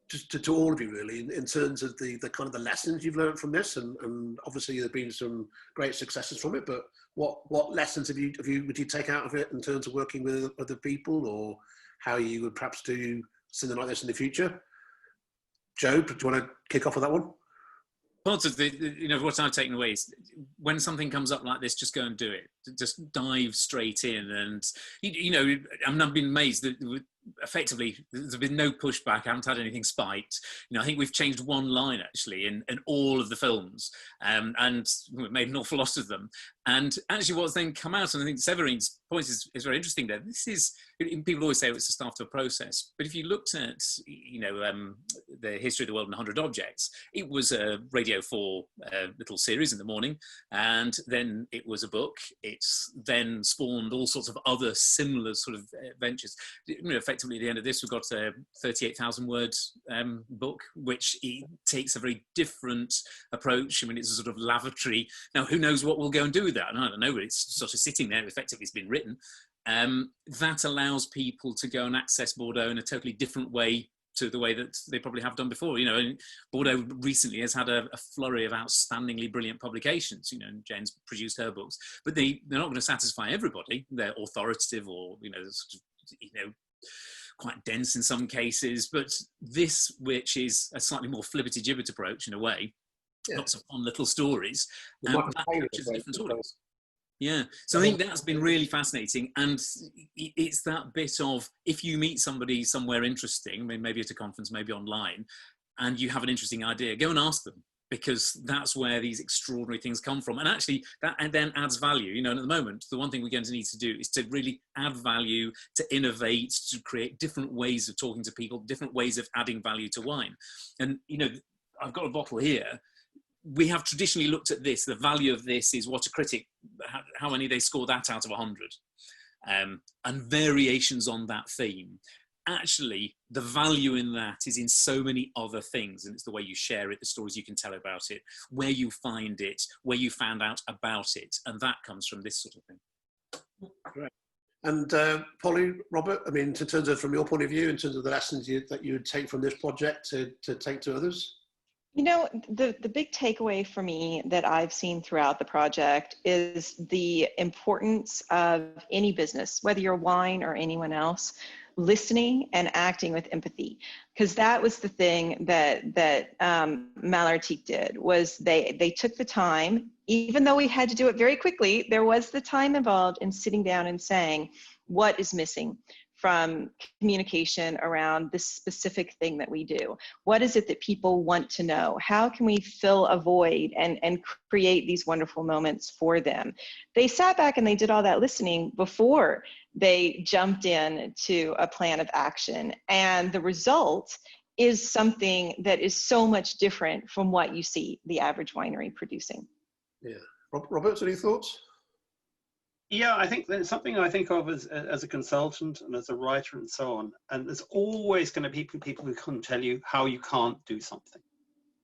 just to all of you really, in terms of the kind of the lessons you've learned from this, and obviously there have been some great successes from it, but what lessons would you take out of it in terms of working with other people, or how you would perhaps do something like this in the future? Joe, do you want to kick off with that one? Part of the, you know, what I've taken away is when something comes up like this, just go and do it. Just dive straight in, and you know, I mean, I've been amazed that effectively there's been no pushback. I haven't had anything spiked. You know, I think we've changed one line actually in all of the films, and we've made an awful lot of them. And actually, what's then come out, and I think Severine's point is very interesting there. This is, people always say it's a start to a process, but if you looked at, you know, the history of the world in 100 objects, it was a Radio 4 little series in the morning, and then it was a book. It's then spawned all sorts of other similar sort of ventures. You know, effectively at the end of this, we've got a 38,000 word book, which takes a very different approach. I mean, it's a sort of lavatory. Now, who knows what we'll go and do with that? I don't know, but it's sort of sitting there. Effectively, it's been written. That allows people to go and access Bordeaux in a totally different way to the way that they probably have done before. You know, and Bordeaux recently has had a flurry of outstandingly brilliant publications. You know, and Jen's produced her books, but they're not going to satisfy everybody. They're authoritative, or you know, quite dense in some cases. But this, which is a slightly more flibbity-gibbet approach in a way, lots of fun little stories, that captures different audience. Yeah, so I think that's been really fascinating, and it's that bit of, if you meet somebody somewhere interesting, maybe at a conference, maybe online, and you have an interesting idea, go and ask them, because that's where these extraordinary things come from. And actually, that then adds value. You know, and at the moment, the one thing we're going to need to do is to really add value, to innovate, to create different ways of talking to people, different ways of adding value to wine. And, you know, I've got a bottle here. We have traditionally looked at this, the value of this is what a critic, how many they score that out of 100, and variations on that theme. Actually, the value in that is in so many other things, and it's the way you share it, the stories you can tell about it, where you find it, where you found out about it, and that comes from this sort of thing. Great. And Polly, Robert, I mean, in terms of, from your point of view, in terms of the lessons that you would take from this project to take to others? You know, the big takeaway for me that I've seen throughout the project is the importance of any business, whether you're wine or anyone else, listening and acting with empathy. Because that was the thing that Malartic did, was they took the time, even though we had to do it very quickly, there was the time involved in sitting down and saying, what is missing from communication around this specific thing that we do? What is it that people want to know? How can we fill a void and create these wonderful moments for them? They sat back and they did all that listening before they jumped in to a plan of action. And the result is something that is so much different from what you see the average winery producing. Yeah. Robert, any thoughts? Yeah, I think there's something I think of as a consultant and as a writer and so on. And there's always going to be people who can tell you how you can't do something.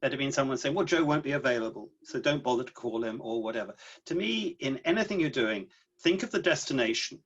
There'd have been someone saying, well, Joe won't be available, so don't bother to call him or whatever. To me, in anything you're doing, think of the destination,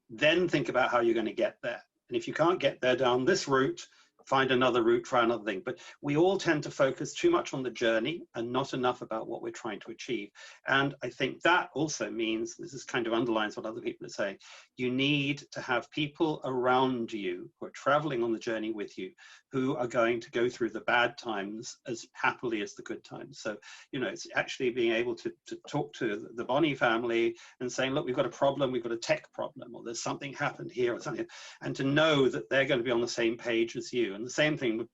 then think about how you're going to get there. And if you can't get there down this route, find another route, try another thing. But we all tend to focus too much on the journey and not enough about what we're trying to achieve. And I think that also means, this is kind of underlines what other people are saying, you need to have people around you who are traveling on the journey with you, who are going to go through the bad times as happily as the good times. So, you know, it's actually being able to talk to the Bonnie family and saying, look, we've got a problem, we've got a tech problem, or there's something happened here or something, and to know that they're going to be on the same page as you. And the same thing with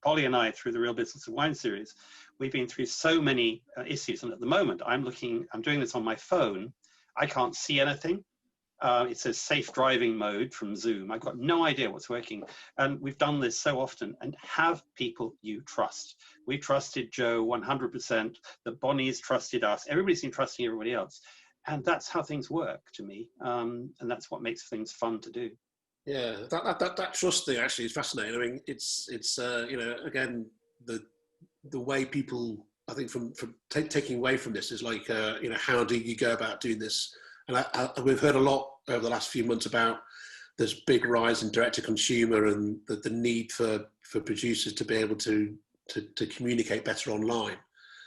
Polly and I through the Real Business of Wine series. We've been through so many issues, and at the moment I'm doing this on my phone. I can't see anything. It says safe driving mode from Zoom. I've got no idea what's working. And we've done this so often. And have people you trust. We trusted Joe 100%. The Bonnies trusted us. Everybody's been trusting everybody else. And that's how things work to me. And that's what makes things fun to do. Yeah, that trust thing actually is fascinating. I mean, it's you know, again, the way people, I think, from taking away from this is like, you know, how do you go about doing this? And we've heard a lot over the last few months about this big rise in direct-to-consumer and the need for producers to be able to communicate better online.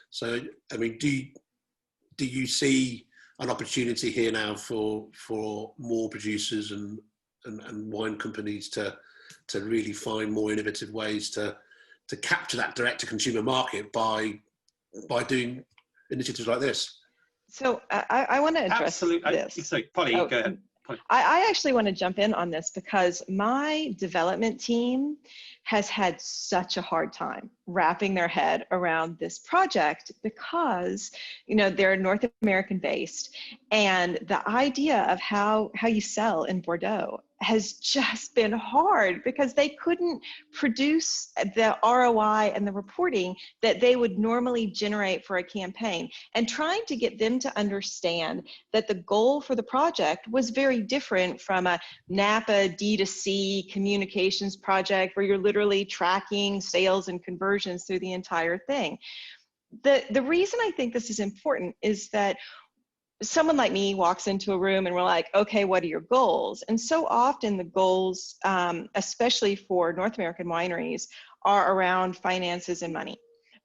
So, I mean, do you see an opportunity here now for more producers and wine companies to really find more innovative ways to capture that direct-to-consumer market by doing initiatives like this? So I want to address this. Sorry, Polly, go ahead. I actually want to jump in on this because my development team has had such a hard time wrapping their head around this project because, you know, they're North American based, and the idea of how you sell in Bordeaux has just been hard because they couldn't produce the ROI and the reporting that they would normally generate for a campaign. And trying to get them to understand that the goal for the project was very different from a Napa D2C communications project where you're literally tracking sales and conversions through the entire thing. The reason I think this is important is that someone like me walks into a room and we're like, okay, what are your goals? And so often the goals, especially for North American wineries, are around finances and money.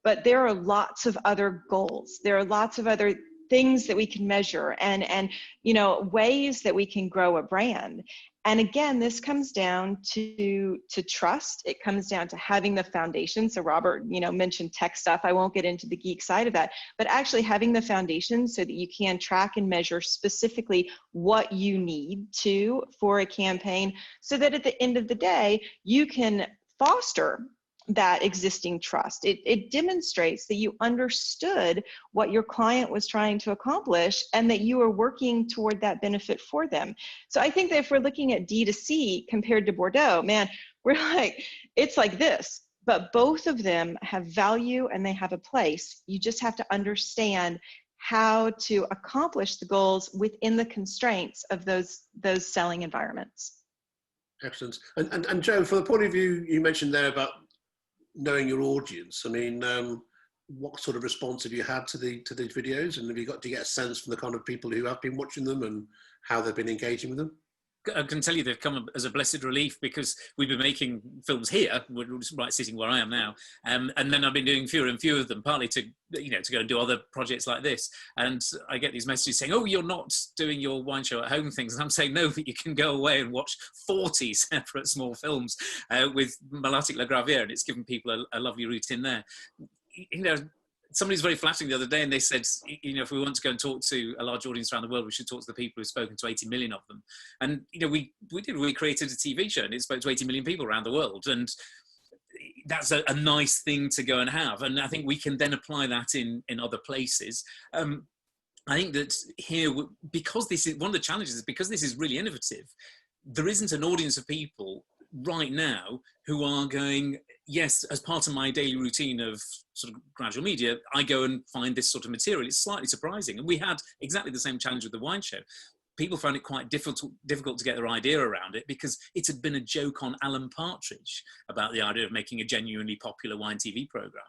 But there are lots of other goals. There are lots of other things that we can measure and you know, ways that we can grow a brand. And again, this comes down to trust. It comes down to having the foundation. So Robert, you know, mentioned tech stuff. I won't get into the geek side of that, but actually having the foundation so that you can track and measure specifically what you need to for a campaign, so that at the end of the day, you can foster that existing trust. It demonstrates that you understood what your client was trying to accomplish and that you are working toward that benefit for them. So I think that if we're looking at D2C compared to Bordeaux, man, we're like, it's like this, but both of them have value and they have a place. You just have to understand how to accomplish the goals within the constraints of those selling environments. Excellent. And Joe, from the point of view you mentioned there about knowing your audience, I mean, what sort of response have you had to these videos, and do you get a sense from the kind of people who have been watching them and how they've been engaging with them? I can tell you they've come as a blessed relief because we've been making films here, right sitting where I am now, and then I've been doing fewer and fewer of them, partly to go and do other projects like this. And I get these messages saying, "Oh, you're not doing your wine show at home things," and I'm saying, "No, but you can go away and watch 40 separate small films with Malatic La Gravière, and it's given people a lovely route in there." You know, somebody's very flattering the other day, and they said, you know, if we want to go and talk to a large audience around the world, we should talk to the people who've spoken to 80 million of them. And, you know, we created a TV show and it spoke to 80 million people around the world. And that's a nice thing to go and have. And I think we can then apply that in other places. I think that here, because this is one of the challenges, because this is really innovative, there isn't an audience of people right now who are going, yes, as part of my daily routine of sort of gradual media, I go and find this sort of material. It's slightly surprising. And we had exactly the same challenge with the wine show. people found it quite difficult to get their idea around it, because it had been a joke on Alan Partridge about the idea of making a genuinely popular wine TV program.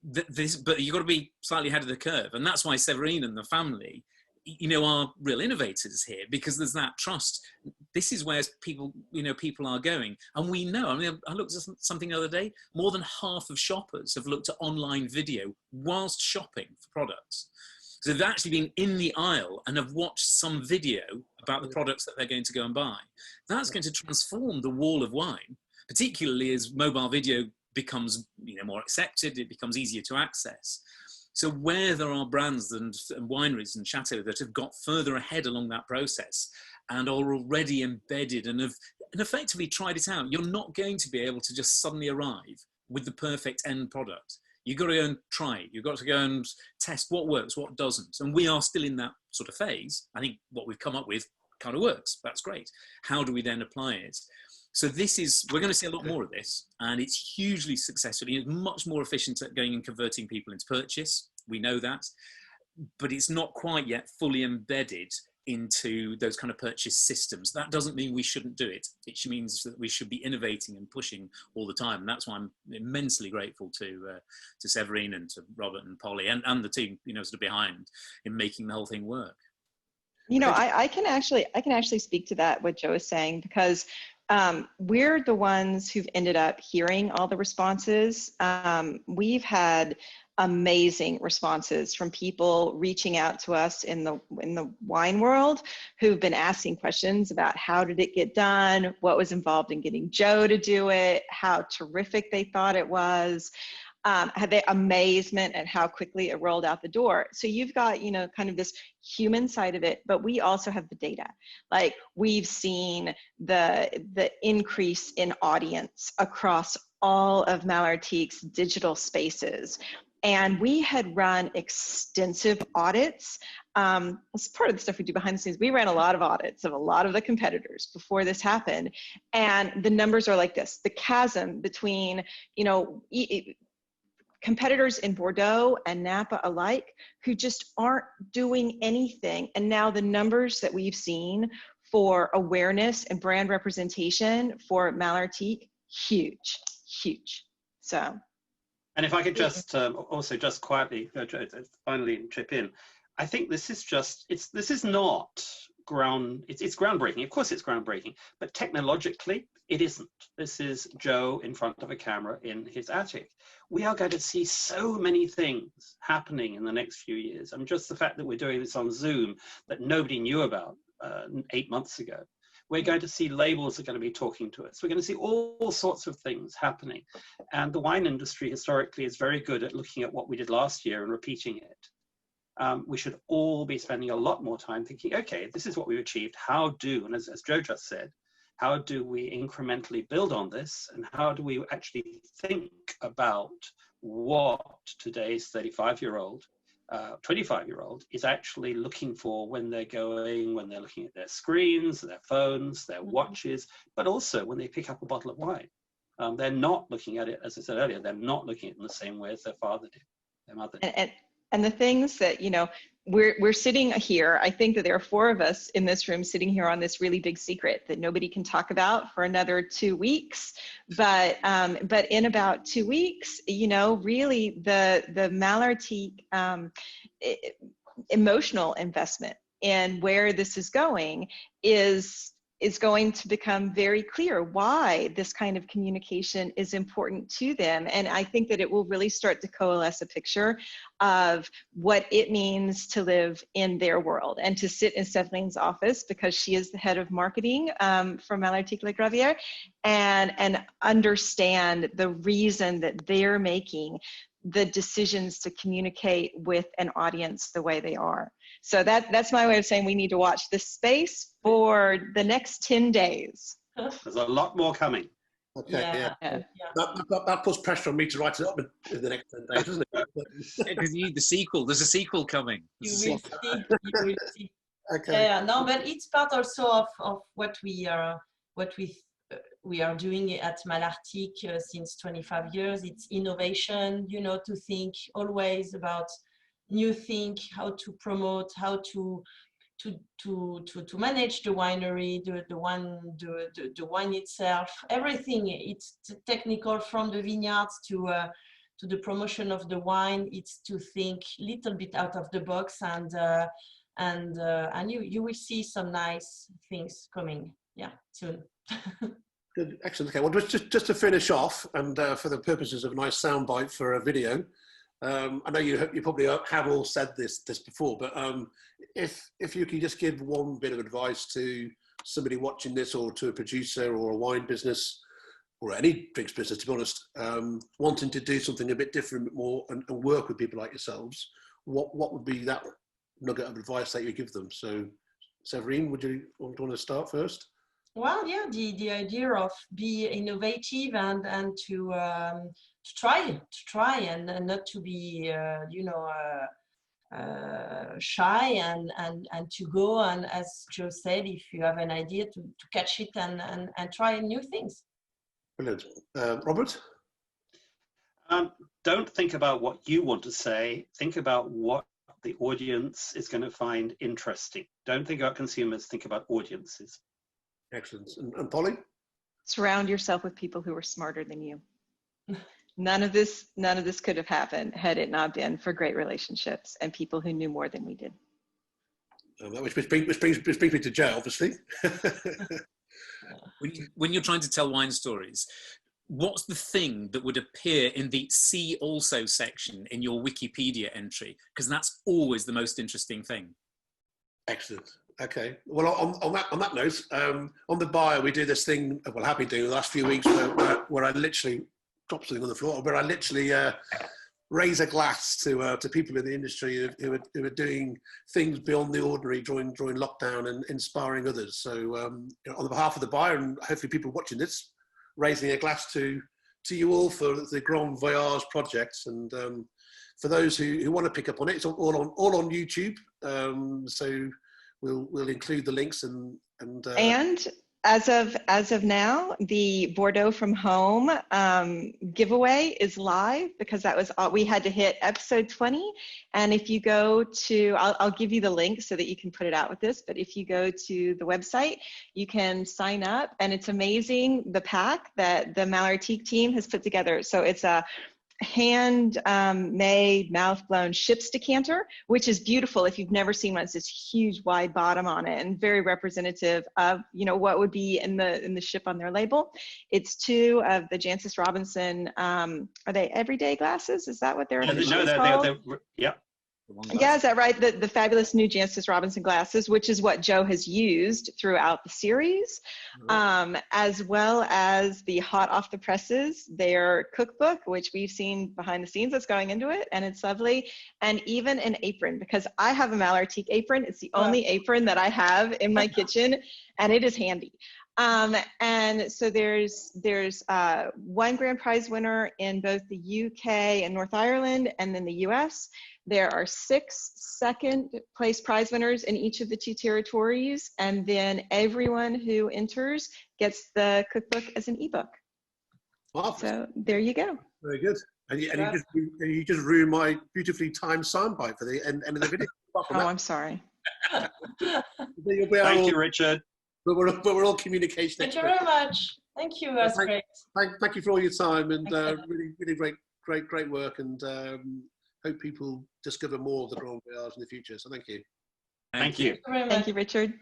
But you've got to be slightly ahead of the curve, and that's why Severine and the family, you know, are real innovators here, because there's that trust. This is where people, you know, people are going, and we know. I mean, I looked at something the other day. More than half of shoppers have looked at online video whilst shopping for products. So they've actually been in the aisle and have watched some video about the products that they're going to go and buy. That's going to transform the wall of wine, particularly as mobile video becomes, you know, more accepted. It becomes easier to access. So where there are brands and wineries and chateaux that have got further ahead along that process and are already embedded and have effectively tried it out, you're not going to be able to just suddenly arrive with the perfect end product. You've got to go and try it. You've got to go and test what works, what doesn't. And we are still in that sort of phase. I think what we've come up with kind of works. That's great. How do we then apply it? So we're going to see a lot more of this, and it's hugely successful. It's much more efficient at going and converting people into purchase. We know that, but it's not quite yet fully embedded into those kind of purchase systems. That doesn't mean we shouldn't do it. It means that we should be innovating and pushing all the time. And that's why I'm immensely grateful to Severine and to Robert and Polly and the team, you know, sort of behind in making the whole thing work. You know, I can actually speak to that, what Joe is saying, because we're the ones who've ended up hearing all the responses. We've had amazing responses from people reaching out to us in the wine world who've been asking questions about how did it get done, what was involved in getting Joe to do it, how terrific they thought it was. Had the amazement at how quickly it rolled out the door. So you've got, you know, kind of this human side of it, but we also have the data. Like, we've seen the increase in audience across all of Malartic's digital spaces. And we had run extensive audits. As part of the stuff we do behind the scenes, we ran a lot of audits of a lot of the competitors before this happened. And the numbers are like this. The chasm between, you know, competitors in Bordeaux and Napa alike who just aren't doing anything. And now the numbers that we've seen for awareness and brand representation for Malartic, huge, huge. So. And if I could just also just quietly finally chip in, I think this is just, this is not it's groundbreaking. Of course it's groundbreaking, but technologically it isn't. This is Joe in front of a camera in his attic. We are going to see so many things happening in the next few years. I mean, just the fact that we're doing this on Zoom that nobody knew about 8 months ago. We're going to see labels are going to be talking to us. We're going to see all sorts of things happening. And the wine industry historically is very good at looking at what we did last year and repeating it. We should all be spending a lot more time thinking, okay, this is what we've achieved. How do, and as Joe just said, how do we incrementally build on this? And how do we actually think about what today's 35-year-old, 25-year-old is actually looking for when they're looking at their screens, their phones, their watches, but also when they pick up a bottle of wine. They're not looking at it, as I said earlier, they're not looking at it in the same way as their father did, their mother did. And the things that, you know, we're sitting here, I think that there are 4 of us in this room sitting here on this really big secret that nobody can talk about for another 2 weeks. But in about 2 weeks, you know, really the Malartic emotional investment in where this is going is going to become very clear why this kind of communication is important to them. And I think that it will really start to coalesce a picture of what it means to live in their world and to sit in Severine's office, because she is the head of marketing for Malartic Le Gravier, and understand the reason that they're making the decisions to communicate with an audience the way they are. So that's my way of saying we need to watch this space for the next 10 days. There's a lot more coming. Okay, Yeah. That puts pressure on me to write it up in the next 10 days, doesn't it? Because you need the sequel. There's a sequel coming. You will see. Okay. Yeah, no, but it's part also of what we are doing at Malartic since 25 years. It's innovation, you know, to think always about new things, how to promote, how to to manage the winery, the wine itself, everything. It's technical, from the vineyards to the promotion of the wine. It's to think a little bit out of the box, and you will see some nice things coming, yeah, soon. Good, excellent. Okay, well, just to finish off, and for the purposes of a nice soundbite for a video, I know you probably have all said this before, but if you can just give one bit of advice to somebody watching this, or to a producer or a wine business, or any drinks business, to be honest, wanting to do something a bit different, more, and work with people like yourselves, what would be that nugget of advice that you give them? So, Severine, would you want to start first? Well, yeah, the idea of be innovative and to try and not to be shy, and to go, and as Joe said, if you have an idea, to catch it and try new things. Brilliant. Robert? Don't think about what you want to say. Think about what the audience is going to find interesting. Don't think about consumers, think about audiences. Excellent. And Polly? Surround yourself with people who are smarter than you. None of this could have happened had it not been for great relationships and people who knew more than we did. Which brings me to Joe, obviously. When you're trying to tell wine stories, what's the thing that would appear in the "see also" section in your Wikipedia entry? Because that's always the most interesting thing. Excellent. Okay. Well, on that note, on the bio, we do this thing, well, I have been doing the last few weeks, where I literally drop something on the floor, where I literally raise a glass to people in the industry who are doing things beyond the ordinary during lockdown, and inspiring others. So on the behalf of the buyer, and hopefully people watching this, raising a glass to you all for the Grand Voyage projects, and for those who want to pick up on it, it's all on YouTube. So we'll include the links and as of now, the Bordeaux from Home giveaway is live, because that was all we had to hit, episode 20. And if you go to, I'll give you the link so that you can put it out with this, but if you go to the website, you can sign up, and it's amazing, the pack that the Malaritique team has put together. So it's a hand-made, mouth-blown ship's decanter, which is beautiful. If you've never seen one, it's this huge wide bottom on it, and very representative of what would be in the ship on their label. It's 2 of the Jancis Robinson. Are they everyday glasses? Is that what they're called? Yeah. Yeah, is that right? The fabulous new Jancis Robinson glasses, which is what Joe has used throughout the series, as well as the hot off the presses, their cookbook, which we've seen behind the scenes that's going into it, and it's lovely, and even an apron, because I have a Malaritique apron. It's the only apron that I have in my kitchen, and it is handy. And so there's one grand prize winner in both the UK and North Ireland, and then the US. There are 6 second place prize winners in each of the 2 territories, and then everyone who enters gets the cookbook as an ebook. Wow. So there you go. Very good. And you just ruined my beautifully timed soundbite for the end of the video. I'm sorry. Thank you, Richard. But we're all communication. Thank you very much. Thank you. That's great. Thank you for all your time, and really great work, and hope people discover more of the Grand Voyage in the future. So thank you. Thank you. Thank you very much. Thank you, Richard.